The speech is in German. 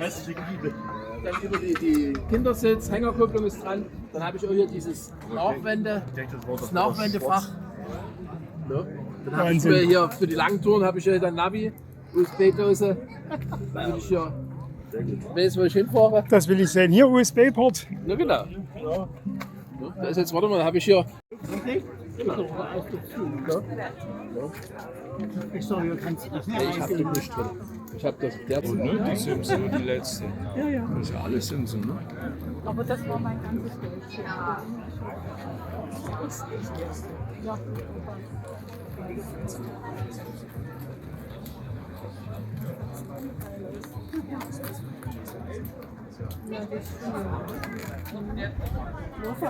Dann über die Kindersitz, Hängerkupplung ist dran. Dann habe ich auch hier dieses das Nachwendefach. Ja. Dann habe ich mir hier für die langen Touren habe ich hier dann Navi, USB-Dose. Dann will ich hier weiß, wo ich hinfahre. Das will ich sehen. Hier USB-Port. Na genau. Ja, da ist jetzt, warte mal, da habe ich hier. Genau. Ich sage, du kannst das Nee, ich habe den nicht drin. Ich habe das derzeit. Ne? Die Simpson, die letzte. Ja, ja. Das ist ja alles Simpson, ne? Aber das war mein ganzes Geld. Ja. Ja. Ja, das ist